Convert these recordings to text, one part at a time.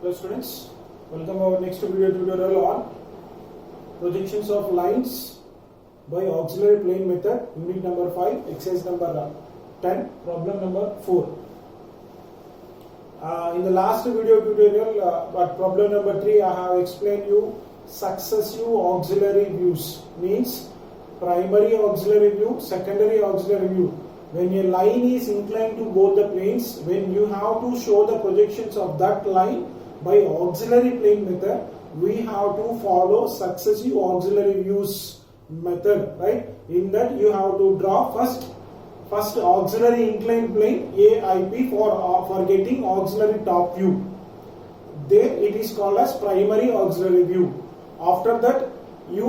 Hello students, welcome our next video tutorial on projections of lines by auxiliary plane method, unit number 5, exercise number 10, problem number 4. In the last video tutorial, but problem number 3, I have explained you successive auxiliary views, means primary auxiliary view, secondary auxiliary view. When a line is inclined to both the planes, when you have to show the projections of that line by auxiliary plane method, we have to follow successive auxiliary views method, right? In that you have to draw first auxiliary inclined plane AIP for getting auxiliary top view. There it is called as primary auxiliary view. After that, we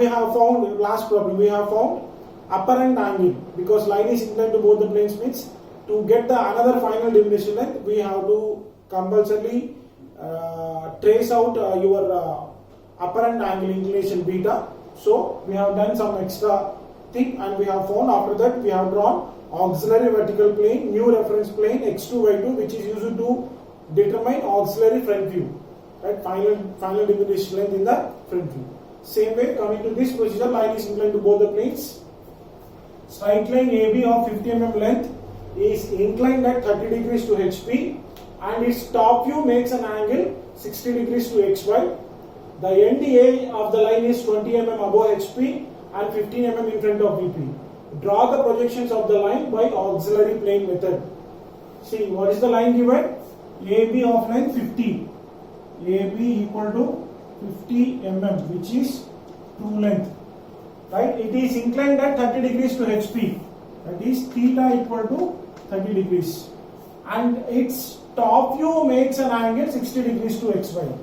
have found last problem. We have found apparent angle, because line is inclined to both the planes, means to get the another final diminishing length, we have to compulsorily trace out your apparent angle inclination beta. So we have done some extra thing and we have found. After that, we have drawn auxiliary vertical plane, new reference plane x2 y2, which is used to determine auxiliary front view, right? Final diminishing length in the front view. Same way, coming to this procedure, line is inclined to both the planes. Straight line AB of 50 mm length is inclined at 30 degrees to HP, and its top view makes an angle 60 degrees to XY. The end A of the line is 20 mm above HP and 15 mm in front of VP. Draw the projections of the line by auxiliary plane method. See, what is the line given? AB of length 50. AB equal to 50 mm, which is true length. Right? It is inclined at 30 degrees to HP. That is theta equal to 30 degrees. And its top view makes an angle 60 degrees to XY.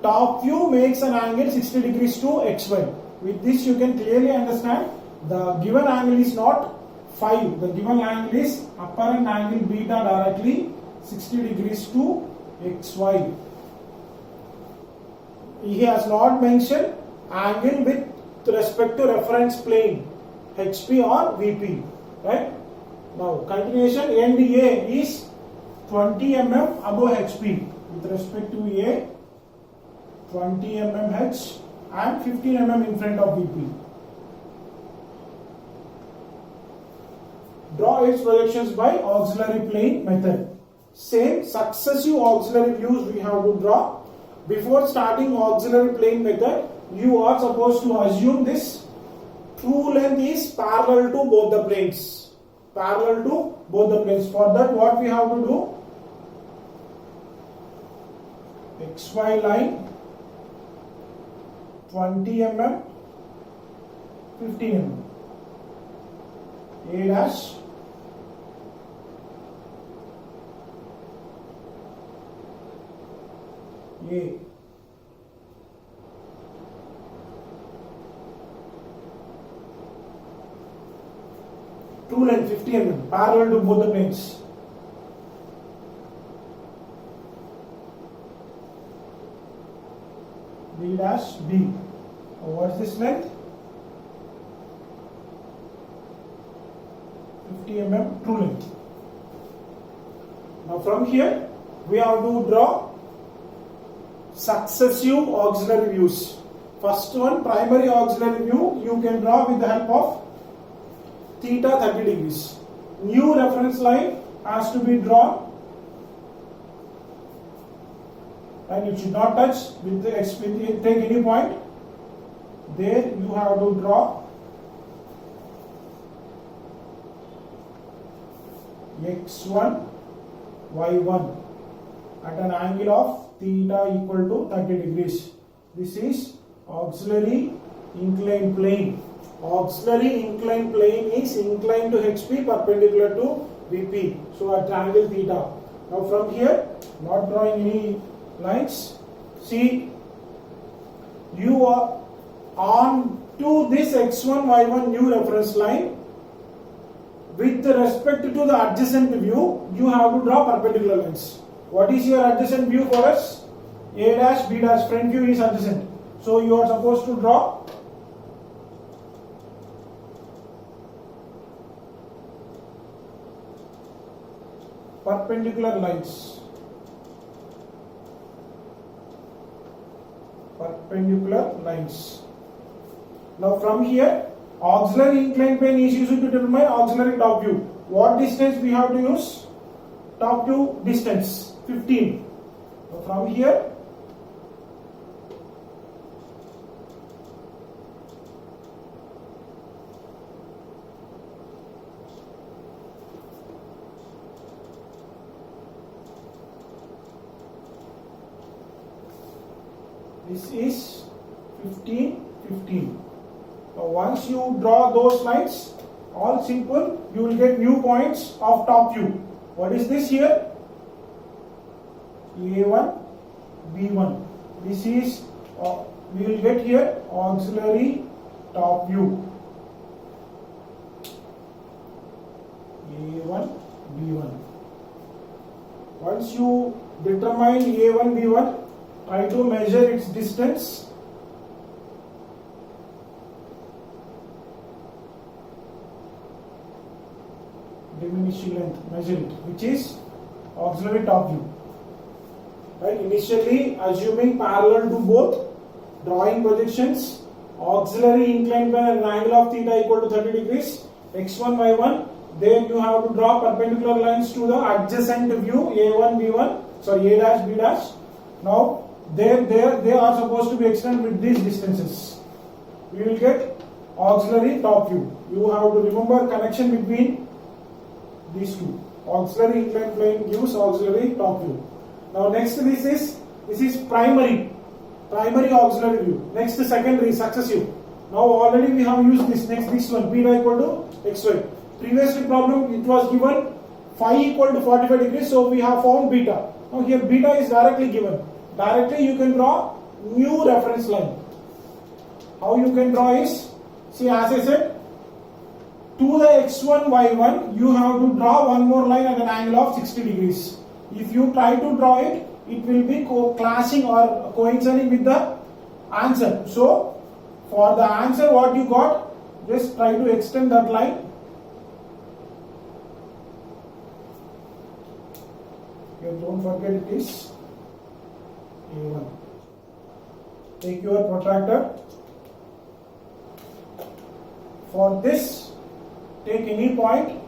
Top view makes an angle 60 degrees to XY. With this you can clearly understand the given angle is not phi. The given angle is apparent angle beta directly 60 degrees to XY. He has not mentioned angle with respect to reference plane HP or VP, right? Now continuation, end A is 20 mm above HP with respect to A, 20 mm H and 15 mm in front of VP. Draw its projections by auxiliary plane method. Same successive auxiliary views we have to draw. Before starting auxiliary plane method, you are supposed to assume this true length is parallel to both the planes. Parallel to both the planes. For that, what we have to do? XY line 20 mm, 15 mm. A dash, A. True length 50 mm, parallel to both the planes. B dash B. What is this length? 50 mm true length. Now from here we have to draw successive auxiliary views. First one, primary auxiliary view, you can draw with the help of theta 30 degrees. New reference line has to be drawn, and it should not touch with the take any point. There you have to draw x1, y1 at an angle of theta equal to 30 degrees. This is auxiliary inclined plane. Auxiliary inclined plane is inclined to HP perpendicular to VP. So at angle theta. Now from here, not drawing any lines. See, you are on to this x1, y1 new reference line. With respect to the adjacent view, you have to draw perpendicular lines. What is your adjacent view for us? A dash, B dash, front view is adjacent. So you are supposed to draw perpendicular lines. perpendicular lines. Now from here, auxiliary inclined plane is used to determine auxiliary top view. What distance we have to use? Top view distance 15. So from here, this is 15, 15. So once you draw those lines, all simple, you will get new points of top view. What is this here? A1, B1. This is, we will get here auxiliary top view. A1, B1. Once you determine A1, B1, try to measure its distance. Diminish length, measure it, which is auxiliary top view. Right? Initially, assuming parallel to both, drawing projections, auxiliary inclined plane at an angle of theta equal to 30 degrees, x1, y1. Then you have to draw perpendicular lines to the adjacent view, A1, B1, sorry, A dash, B dash. Now, they are supposed to be extended with these distances. We will get auxiliary top view. You have to remember connection between these two. Auxiliary inclined plane gives auxiliary top view. Now next this is primary auxiliary view. Next secondary successive. Now already we have used this. Next this one, beta equal to xy. Previously problem it was given phi equal to 45 degrees, so we have found beta. Now here beta is directly given. Directly you can draw new reference line. How you can draw is, see, as I said, to the x1, y1, you have to draw one more line at an angle of 60 degrees. If you try to draw it, it will be clashing or coinciding with the answer. So, for the answer what you got, just try to extend that line. Here, don't forget it is A1. Take your protractor. For this, take any point.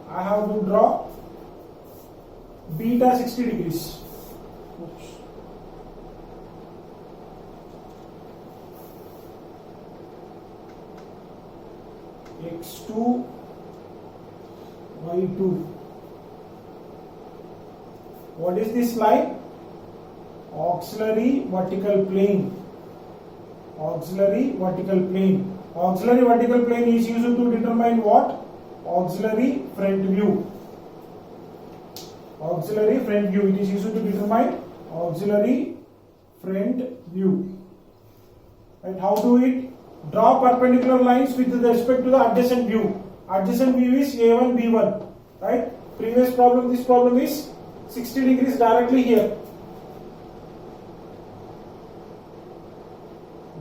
I have to draw beta 60 degrees. Oops. X2, Y2. What is this line? Auxiliary vertical plane. Auxiliary vertical plane. Auxiliary vertical plane is used to determine what? Auxiliary front view. Auxiliary front view. It is used to determine auxiliary front view. Right? How do it? Draw perpendicular lines with respect to the adjacent view. Adjacent view is A1, B1. Right? Previous problem, this problem is 60 degrees directly here.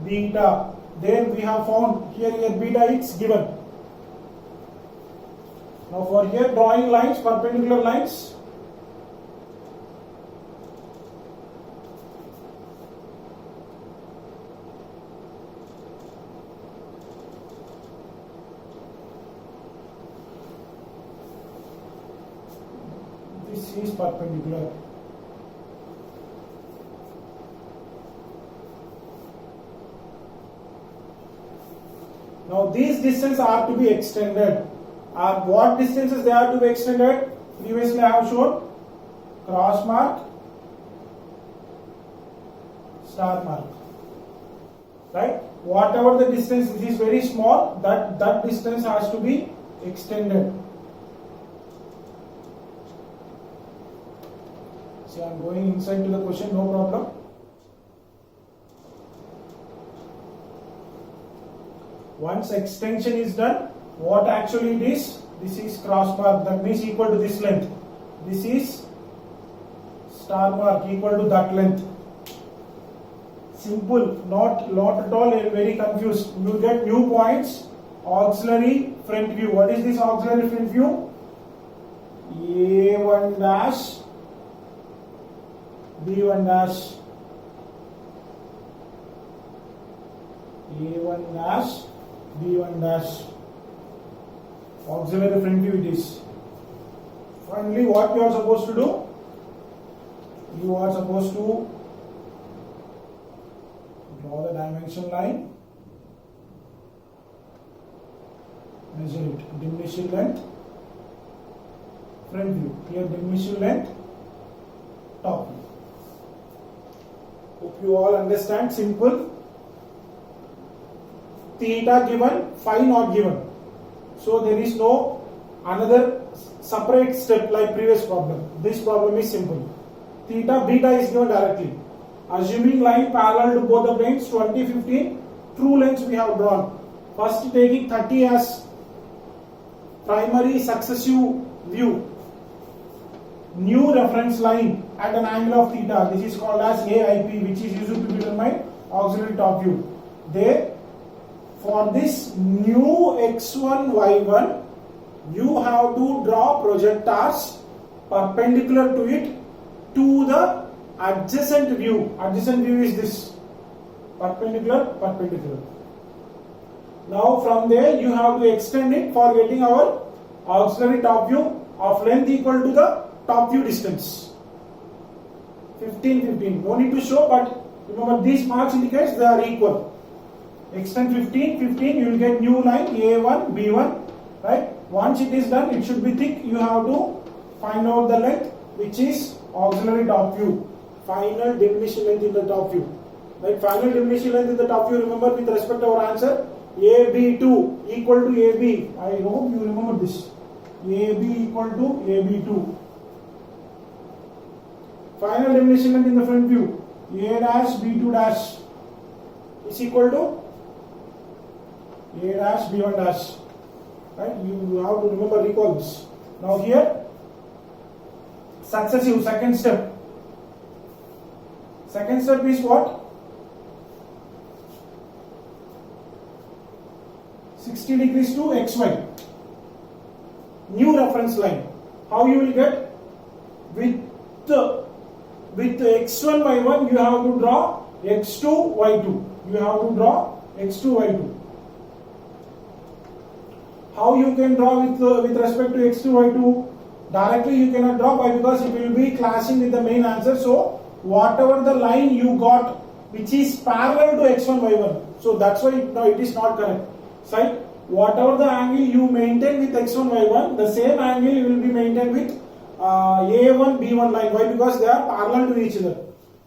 Beta. Then we have found here beta it's given. Now for here drawing lines, perpendicular lines. This is perpendicular. Now these distances are to be extended. What distances they are to be extended? Previously I have shown cross mark, star mark. Right? Whatever the distance is very small, that distance has to be extended. See, I am going inside to the question, no problem. Once extension is done, what actually it is? This is cross mark, that means equal to this length. This is star mark equal to that length. Simple, not at all very confused. You get new points. Auxiliary front view. What is this auxiliary front view? A1 dash, B1 dash. A1 dash B1 dash. Auxiliary front view it is. Finally, what you are supposed to do? You are supposed to draw the dimension line, measure it, dimension length, front view, here dimension length, top view. Hope you all understand, simple. Theta given, phi not given. So there is no another separate step like previous problem. This problem is simple. Theta beta is given directly. Assuming line parallel to both the planes, 20, 15, true lengths we have drawn. First taking 30 as primary successive view. New reference line at an angle of theta. This is called as AIP, which is used to determine auxiliary top view. There, for this new x1, y1, you have to draw projectors perpendicular to it to the adjacent view. Adjacent view is this. Perpendicular, perpendicular. Now from there you have to extend it for getting our auxiliary top view of length equal to the top view distance. 15, 15. No need to show, but remember these marks indicates they are equal. Extend 15, 15, you will get new line A1, B1, right? Once it is done, it should be thick. You have to find out the length, which is auxiliary top view. Final definition length in the top view. Right? Final definition length in the top view, remember with respect to our answer, AB2 equal to AB. I hope you remember this. AB equal to AB2. Final definition length in the front view, A dash B2 dash is equal to A dash B1 dash. Right? You have to remember, recall this. Now here, successive, second step. Second step is what? 60 degrees to XY. New reference line. How you will get? With x1, y1, you have to draw x2, y2. You have to draw x2, y2. How you can draw with respect to x2, y2? Directly you cannot draw, why? Because it will be clashing with the main answer. So whatever the line you got which is parallel to x1, y1, so that's why it is not correct. So whatever the angle you maintain with x1, y1, the same angle you will be maintained with A1, B1 line. Why? Because they are parallel to each other.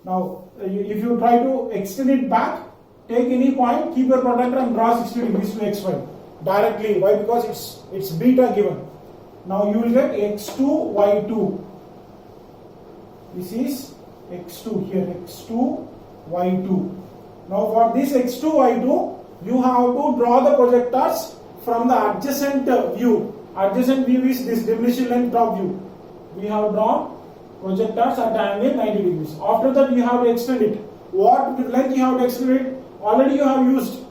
Now if you try to extend it back, take any point, keep your protractor and draw 60 degrees to xy directly. Why? Because it's beta given. Now you will get x2, y2. This is x2 here, x2, y2. Now for this x2, y2, you have to draw the projectors from the adjacent view. Adjacent view is this diminishing length top view. We have drawn projectors at angle 90 degrees. After that you have to extend it. What length you have to extend it? Already you have used.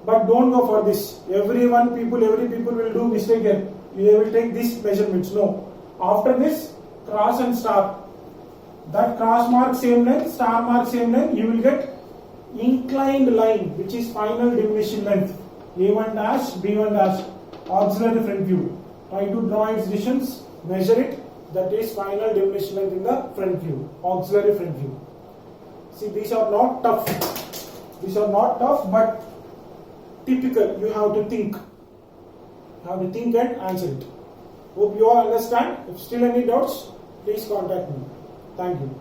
But don't go for this. Every people will do mistake here. They will take these measurements. No. After this, cross and star. That cross mark same length, star mark same length. You will get inclined line, which is final diminishing length. A1 dash, B1 dash, auxiliary front view. Try to draw its distance, measure it. That is final diminishing length in the front view, auxiliary front view. See, these are not tough. These are not tough, but typical. You have to think. You have to think and answer it. Hope you all understand. If still any doubts, please contact me. Thank you.